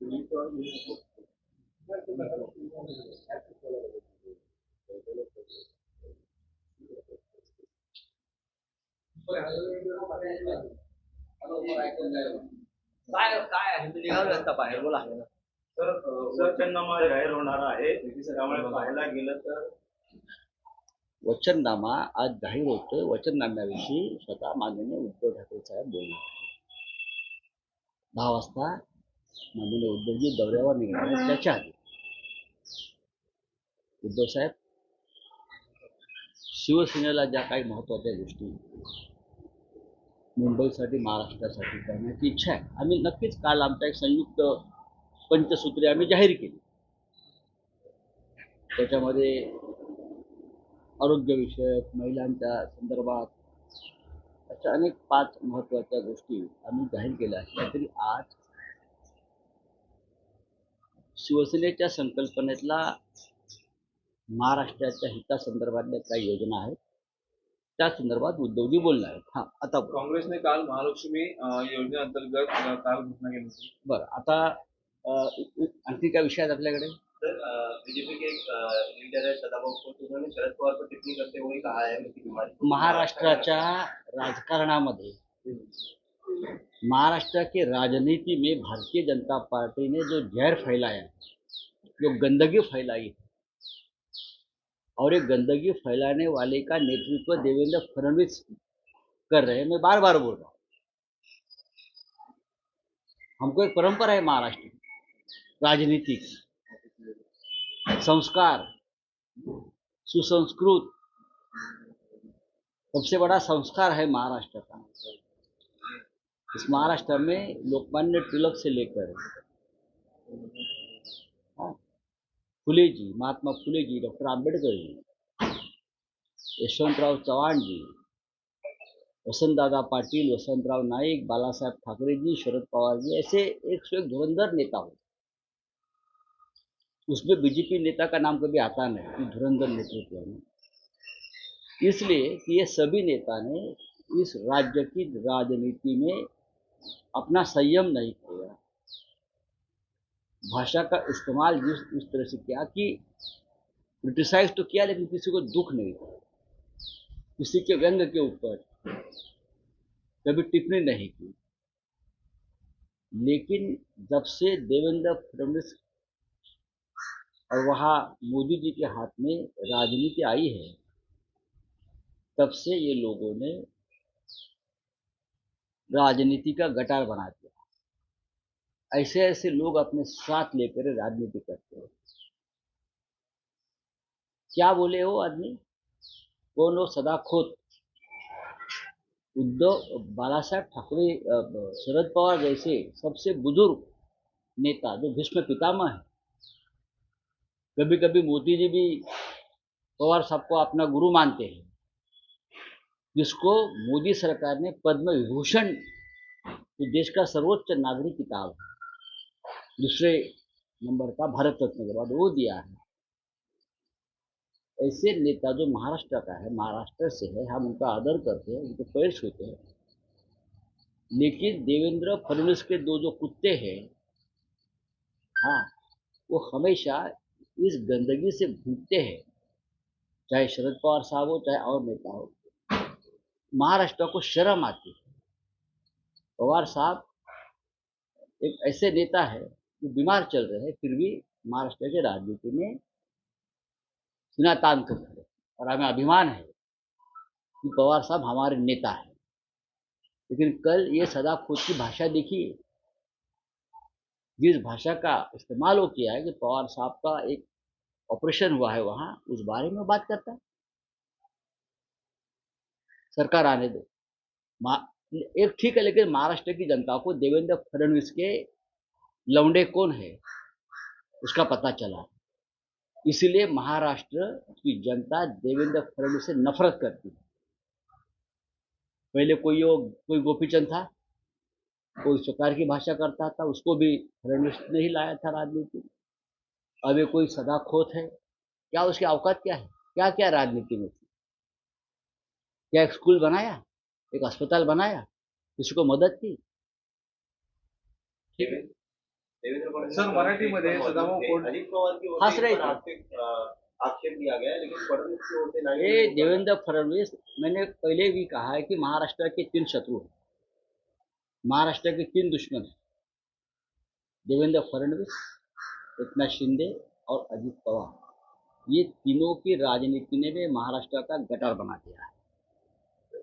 काय काय आहे तुम्ही निघालो आता बाहेर बोला. तर वचननामा जाहीर होणार आहे त्यामुळे पाहायला गेलं तर वचननामा आज जाहीर होतोय. वचननाम्याविषयी स्वतः माननीय उद्धव ठाकरे साहेब बोलले. 10 वाजता माननीय उद्धवजी दौऱ्यावर निघाले. त्याच्या आधी उद्धव साहेब शिवसेनेला ज्या काही महत्त्वाच्या गोष्टी मुंबईसाठी महाराष्ट्रासाठी करण्याची इच्छा आहे, आम्ही नक्कीच काल आमचा एक संयुक्त पंचसूत्री आम्ही जाहीर केली. त्याच्यामध्ये आरोग्यविषयक, महिलांच्या संदर्भात अशा अनेक 5 महत्त्वाच्या गोष्टी आम्ही जाहीर केल्या असल्या तरी आज शिवसेनेच्या संकल्पनेतला महाराष्ट्राच्या हितासंदर्भातल्या काही योजना आहेत त्या संदर्भात उद्धवजी बोलणार आहेत. हां, आता काँग्रेसने काल महालक्ष्मी योजनेअंतर्गत काल घोषणा केली होती. बरं, आता आणखी काय विषय आहेत आपल्याकडे? सर, बीजेपी के एक लीडर है सदाभाऊ खोत, उन्होंने शरद पवार पर टिप्पणी करते हुए कहा है कि बीमारी महाराष्ट्राच्या राजकारणामध्ये महाराष्ट्र के राजनीति में भारतीय जनता पार्टी ने जो जहर फैलाया, जो गंदगी फैलाई और ये गंदगी फैलाने वाले का नेतृत्व देवेंद्र फडणवीस कर रहे हैं। मैं बार बार बोल रहा हूँ, हमको एक परंपरा है महाराष्ट्र की, राजनीति की, संस्कार, सुसंस्कृत सबसे बड़ा संस्कार है महाराष्ट्र का। इस महाराष्ट्र में लोकमान्य तिलक से लेकर फुले जी, महात्मा फुले जी, डॉक्टर आंबेडकर जी, यशवंतराव चव्हाण जी, वसंतदादा पाटिल, वसंतराव नाईक, बाला साहेब ठाकरे जी, शरद पवार जी, ऐसे एक से एक धुरंधर नेता हो। उसमें बीजेपी नेता का नाम कभी आता नहीं, धुरंधर नेतृत्व में। इसलिए कि ये सभी नेता ने इस राज्य की राजनीति में अपना संयम नहीं किया, भाषा का इस्तेमाल इस तरह से किया कि क्रिटिसाइज तो किया लेकिन किसी को दुख नहीं था, किसी के व्यंग के ऊपर कभी टिप्पणी नहीं की। लेकिन जब से देवेंद्र फडणवीस और वहाँ मोदी जी के हाथ में राजनीति आई है, तब से ये लोगों ने राजनीति का गटार बना दिया। ऐसे ऐसे लोग अपने साथ लेकर राजनीति करते हैं। क्या बोले वो आदमी, कौन? वो सदा खोत उद्धव, बाला साहेब ठाकरे, शरद पवार जैसे सबसे बुजुर्ग नेता जो भीष्म पितामह है। कभी कभी मोदी जी भी पवार साहब को अपना गुरु मानते हैं, जिसको मोदी सरकार ने पद्म विभूषण, जो देश का सर्वोच्च नागरिक किताब है, दूसरे नंबर का भारत रत्न के बाद वो दिया है। ऐसे नेता जो महाराष्ट्र का है, महाराष्ट्र से है, हम उनका आदर करते हैं, उनके पैर छूते हैं। लेकिन देवेंद्र फडणवीस के दो जो कुत्ते हैं, हाँ, वो हमेशा इस गंदगी से भूखते हैं, चाहे शरद पवार साहब हो चाहे और नेता हो। महाराष्ट्र को शर्म आती है। पवार साहब एक ऐसे नेता है जो बीमार चल रहे हैं, फिर भी महाराष्ट्र के राजनीति में सीना तान कर खड़े, और हमें अभिमान है कि पवार साहब हमारे नेता है। लेकिन कल ये सदा खुद की भाषा देखिए, जिस भाषा का इस्तेमाल वो किया है कि पवार साहब का एक ऑपरेशन हुआ है वहाँ, उस बारे में बात करता है। सरकार आने दो, एक ठीक है, लेकिन महाराष्ट्र की जनता को देवेंद्र फडणवीस के लौंडे कौन है उसका पता चला। इसीलिए महाराष्ट्र की जनता देवेंद्र फडणवीस से नफरत करती है। पहले कोई गोपीचंद था, कोई सरकार की भाषा करता था, उसको भी फडणवीस ने ही लाया था राजनीति में। अब ये कोई सदा खोत है, क्या उसकी औकात क्या है? क्या क्या राजनीति में थी? क्या एक स्कूल बनाया, एक अस्पताल बनाया, किसी को मदद की? ठीक है। देवेंद्र फडणवीस सर, मराठीमध्ये सदाभाऊ खोत अजित पवार की ओर हंस से रहे इस पर थे। आक्षेप दिया गया है, लेकिन फडणवीस की ओर से नहीं। ये देवेंद्र फडणवीस, मैंने पहले भी कहा है कि महाराष्ट्र के 3 शत्रु हैं, महाराष्ट्र के 3 दुश्मन हैं, देवेंद्र फडणवीस, एकनाथ शिंदे और अजित पवार। ये तीनों की राजनीति ने भी महाराष्ट्र का गटार बना दिया है।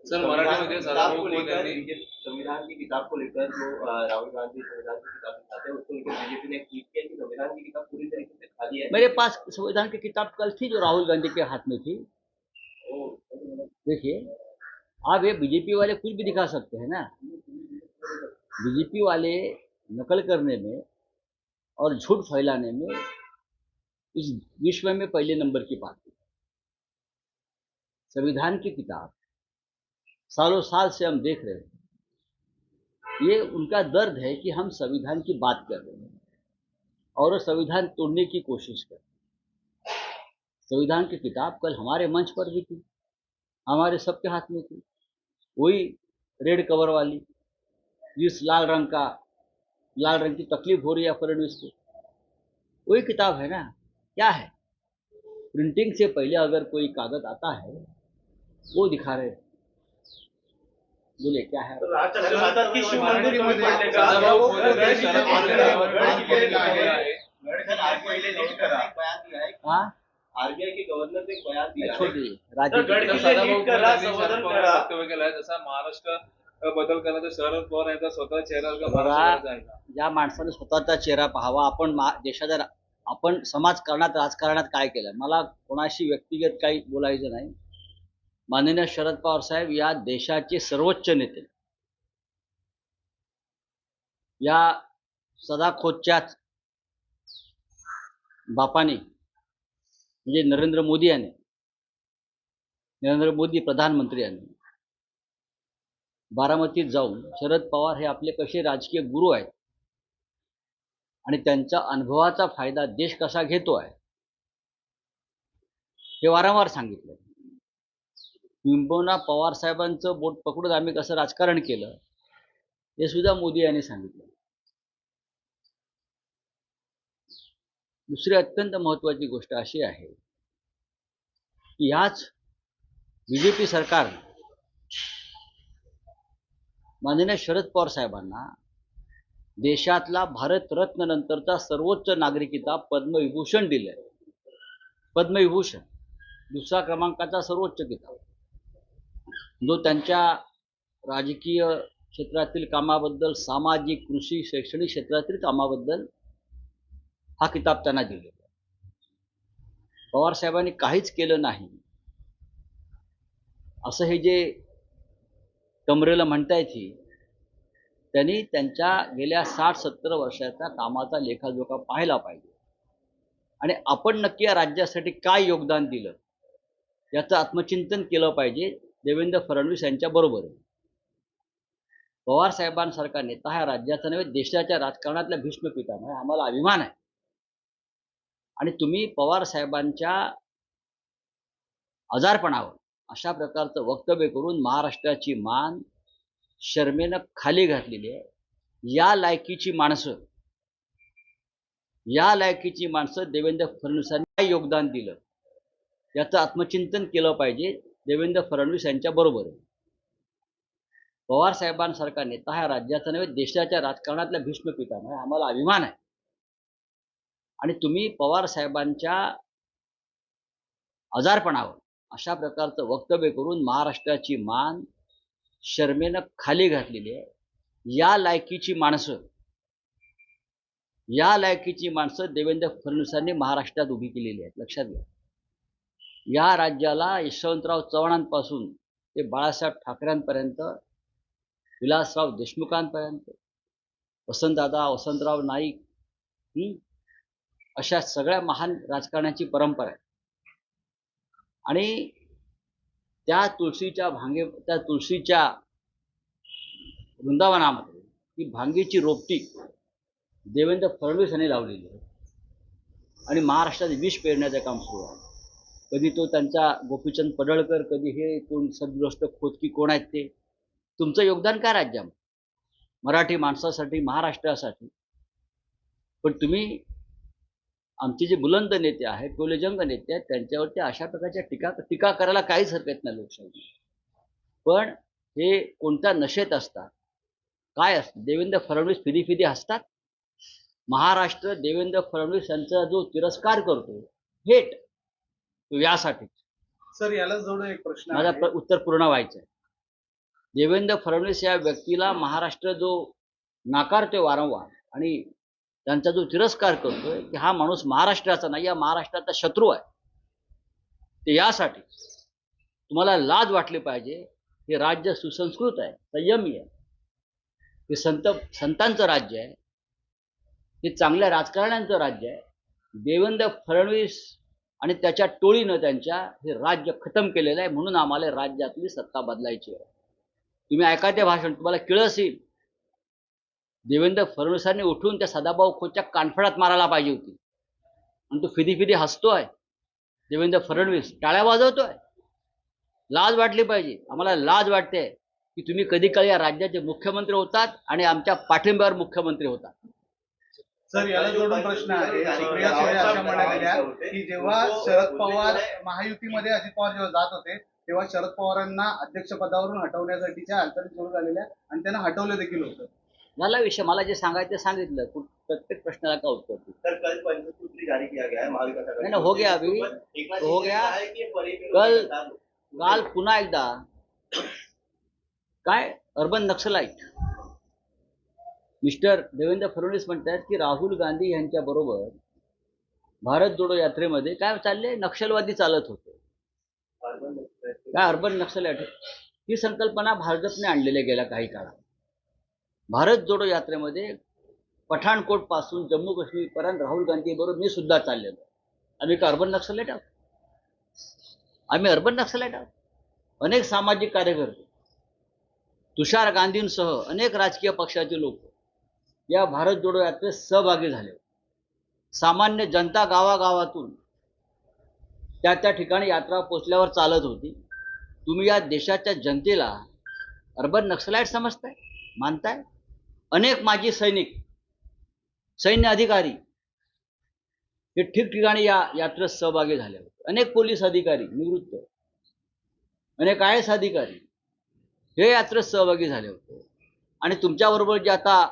सर, मराठीमध्ये किताब सदाभाऊ को खोत लेकर यांनी संविधान की किताब को लेकर जो राहुल गांधी संविधान की किताब दिखाते हैं, उसको लेकर बीजेपी ने ट्वीट किया कि संविधान की किताब पूरी तरीके से खाली है। मेरे पास संविधान की किताब कल थी जो राहुल गांधी के हाथ में थी। देखिए, आप ये बीजेपी वाले कुछ भी दिखा सकते हैं ना, बीजेपी वाले नकल करने में और झूठ फैलाने में इस विश्व में पहले नंबर की बात है। संविधान की किताब सालों साल से हम देख रहे हैं, ये उनका दर्द है कि हम संविधान की बात कर रहे हैं और संविधान तोड़ने की कोशिश कर रहे हैं। संविधान की किताब कल हमारे मंच पर भी थी, हमारे सबके हाथ में थी, वही रेड कवर वाली, जिस लाल रंग की तकलीफ हो रही है फडणवीस को, वही किताब है ना। क्या है, प्रिंटिंग से पहले अगर कोई कागज आता है वो दिखा रहे हैं। बोले क्या है? राज्य सरकार की शिव मंदिर तुम्ही मराठीमध्ये पडले का? सदाभाऊ खोत यांनी गड शरद किल्ले पवारांवर गड किल्ले टीका केली आहे. सर, आरबीआई ने लीड करा एक बयान दिया है। हाँ, आरबीआई के गवर्नर ने एक बयान दिया छोड़ है। दीजिए तर राजनीति। गड तर किल्ले सदाभाऊ नीट खोत करा, यांनी संवर्धन शरद करा. पवार वक्तव्य केलं आहे. जसा महाराष्ट्र बदल करण्याचा शरद पवार यांचा स्वतः चेहरा का बघा, महाराष्ट्र आहे का? ज्या माणसाने स्वतःचा चेहरा पाहावा, देशाच्या आपण समाजकारणात राजकारणात काय केलं, मला कोणाशी व्यक्तिगत काही बोलायचं नाही। माननीय शरद पवार साहेब या देशाचे सर्वोच्च नेते, या सदाखोतच्याच बापाने म्हणजे नरेंद्र मोदी प्रधानमंत्री यांनी बारामतीत जाऊन शरद पवार हे आपले कसे राजकीय गुरु आहेत आणि त्यांचा अनुभवाचा फायदा देश कसा घेतो आहे हे वारंवार सांगितलं। किंबहुना पवार साहेबांचं बोट पकडून आम्ही कसं राजकारण केलं हे सुद्धा मोदी यांनी सांगितलं। दुसरी अत्यंत महत्त्वाची गोष्ट अशी आहे की ह्याच बीजेपी सरकार माननीय शरद पवार साहेबांना देशातला भारतरत्न नंतरचा सर्वोच्च नागरी किताब पद्मविभूषण दिले। पद्मविभूषण दुसरा क्रमांकाचा सर्वोच्च किताब, जो त्यांच्या राजकीय क्षेत्रातील कामाबद्दल, सामाजिक, कृषी, शैक्षणिक क्षेत्रातील कामाबद्दल हा किताब त्यांना दिलेला। पवार साहेबांनी काहीच केलं नाही असं हे जे कमरेला म्हणतायत ही, त्यांनी त्यांच्या गेल्या 60-70 वर्षाचा कामाचा लेखाजोखा पाहायला पाहिजे आणि आपण नक्की या राज्यासाठी काय योगदान दिलं याचं आत्मचिंतन केलं पाहिजे। देवेंद्र फडणवीस यांच्या बरोबर आहे। पवार साहेबांसारखा नेता हा राज्याचा नव्हे देशाच्या राजकारणातल्या भीष्म पितामह, आम्हाला अभिमान आहे। आणि तुम्ही पवार साहेबांच्या आजारपणावर अशा प्रकारचं वक्तव्य करून महाराष्ट्राची मान शर्मेनं खाली घातलेली आहे। या लायकीची माणसं देवेंद्र फडणवीसांनी काय योगदान दिलं याचं आत्मचिंतन केलं पाहिजे। देवेंद्र फडणवीस यांच्या बरोबर आहे। पवार साहेबांसारखा नेता हा राज्याचा नव्हे देशाच्या राजकारणातल्या भीष्म पितामह, आम्हाला अभिमान आहे। आणि तुम्ही पवार साहेबांच्या आजारपणावर अशा प्रकारचं वक्तव्य करून महाराष्ट्राची मान शर्मेनं खाली घातलेली आहे। या लायकीची माणसं देवेंद्र फडणवीसांनी महाराष्ट्रात उभी केलेली आहेत, लक्षात घ्या। या राज्याला यशवंतराव चव्हाणांपासून ते बाळासाहेब ठाकरेंपर्यंत, विलासराव देशमुखांपर्यंत, वसंतराव नाईक, अशा सगळ्या महान राजकारण्याची परंपरा आहे। आणि त्या तुळशीच्या वृंदावनामध्ये ही भांगेची रोपटी देवेंद्र फडणवीस यांनी लावलेली आहे आणि महाराष्ट्रात विष पेरण्याचं काम सुरू आहे। कधी तो त्यांचा गोपीचंद पडळकर, कधी हे कोण सदगृष्ट खोतकी कोण आहेत ते। तुमचं योगदान काय राज्यामध्ये, मराठी माणसासाठी, महाराष्ट्रासाठी? पण तुम्ही आमचे जे बुलंद नेते आहेत, टोलेजंग नेते आहेत, त्यांच्यावरती अशा प्रकारच्या टीका करायला काहीच हरकत नाही लोकशाही. पण हे कोणत्या नशेत असतात, काय असतं? देवेंद्र फडणवीस फिदी हसतात. महाराष्ट्र देवेंद्र फडणवीस यांचा जो तिरस्कार करतो हेट, तो यासाठी. सर याला जोडून एक प्रश्न माझा आहे. उत्तर पूर्ण व्हायचं आहे. देवेंद्र फडणवीस या व्यक्तीला महाराष्ट्र जो नाकारतोय वारंवार आणि त्यांचा जो तिरस्कार करतोय की हा माणूस महाराष्ट्राचा नाही, या महाराष्ट्राचा शत्रू आहे, ते यासाठी तुम्हाला लाज वाटली पाहिजे. हे राज्य सुसंस्कृत आहे, संयमी आहे, हे संतांचं राज्य आहे, हे चांगल्या राजकारण्यांचं राज्य आहे. देवेंद्र फडणवीस आणि त्याच्या टोळीनं त्यांच्या हे राज्य खतम केलेलं आहे. म्हणून आम्हाला राज्यातली सत्ता बदलायची आहे. तुम्ही ऐका ते भाषण, तुम्हाला किळस येईल. देवेंद्र फडणवीसांनी उठून त्या सदाभाऊ खोतच्या कानफडात मारायला पाहिजे होती, आणि तो फिदी हसतोय. देवेंद्र फडणवीस टाळ्या वाजवतोय. लाज वाटली पाहिजे. आम्हाला लाज वाटते की तुम्ही कधी काळी या राज्याचे मुख्यमंत्री होतात आणि आमच्या पाठिंब्यावर मुख्यमंत्री होतात. सर याला जोडून प्रश्न आहे. सुप्रिया सुळे अशा म्हणालेल्या की जेव्हा शरद पवार महायुतीमध्ये अजित पवार जेव्हा जात होते तेव्हा शरद पवारांना अध्यक्षपदावरून हटवण्यासाठीच्या हालचाली सुरू झालेल्या आणि त्यांना हटवलं देखील होतं. झाला विषय. मला जे सांगायचं ते सांगितलं. प्रत्येक प्रश्नाला का उत्तर देऊ? सर कल पंचसूत्री जारी किया गया है महाविकास आघाड़ी नहीं, हो गया अभी, हो गया. काल पुन्हा एकदा काय urban naxalite mister Devendra Fadnavis म्हणतात की राहुल गांधी यांच्या बरोबर भारत जोडो यात्रेमध्ये काय चालले, नक्षलवादी चालत होते. काय अर्बन नक्सलाइट ही संकल्पना भाजपने आणलेल्या गेल्या काही काळात. भारत जोडो यात्रेमध्ये पठाणकोट पासून जम्मू काश्मीर पर्यंत राहुल गांधी बरोबर मी सुद्धा चाललेलो. आम्ही का अर्बन नक्सलाइट आहोत? आम्ही अर्बन नक्सलाइट आहोत. अनेक सामाजिक कार्यकर्ते, तुषार गांधींसह अनेक राजकीय पक्षाचे लोक या भारत जोडो यात्रेत सहभागी झाले. सामान्य जनता गावागावातून त्या ठिकाणी यात्रा पोचल्यावर चालत होती. तुम्ही या देशाच्या जनतेला अर्बन नक्सलाइट समजताय, मानताय? अनेक माजी सैनिक, सैन्य अधिकारी हे ठिकठिकाणी या यात्रेत सहभागी झाले होते. अनेक पोलीस अधिकारी निवृत्त, अनेक IAS अधिकारी हे यात्रेत सहभागी झाले होते. आणि तुमच्याबरोबर जे आता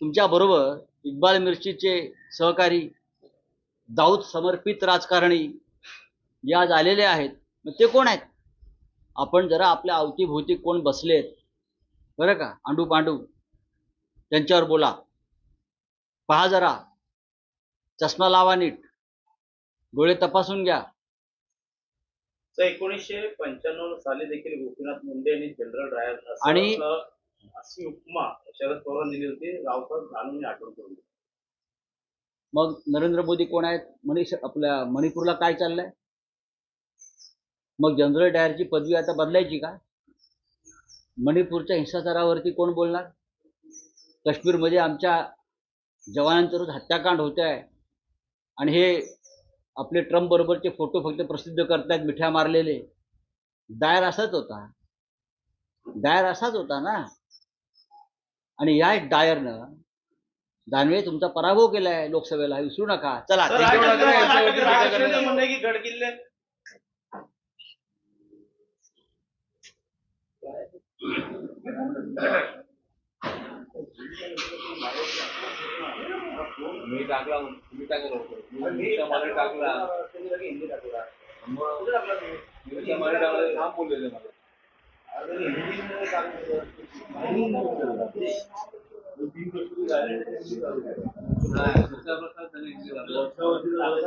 तुमच्याबरोबर इक्बाल मिर्चीचे सहकारी, दाऊद समर्पित राजकारणी जे आज आलेले आहेत, मग ते कोण आहेत? आपण जरा आपल्या अवतीभोवती कोण बसलेत बरं का, आंडू पांडू, त्यांच्यावर बोला. पहा जरा, चष्मा लावा, नीट डोळे तपासून घ्या. 1995 साली देखील गोपीनाथ मुंडे यांनी जनरल डायर आणि अशी उपमा शरद पवारांनी दिली होती. रावसाहेब दानवेंनी आठवण करून दिली. मग नरेंद्र मोदी कोण आहेत? आपल्या मणिपूरला काय चाललंय? मग जनरल डायरची पदवी आता बदलायची का? मणिपूरच्या हिंसाचारावरती कोण बोलणार? काश्मीरमध्ये आमच्या जवानांच्या रोज हत्याकांड होत आहे आणि हे आपले ट्रम्प बरोबरचे फोटो फक्त प्रसिद्ध करतायत, मिठ्या मारलेले. डायर असाच होता, डायर असाच होता ना. आणि या डायरनं दानवे तुमचा पराभव केलाय लोकसभेला, विसरू नका. चला, गडकिल्ले मी टाकला, तुम्ही टाकलं होतं, मी टाकला, हिंदी टाकला. मला टाकलं, थांब बोललेलं मला. दुसरा प्रश्न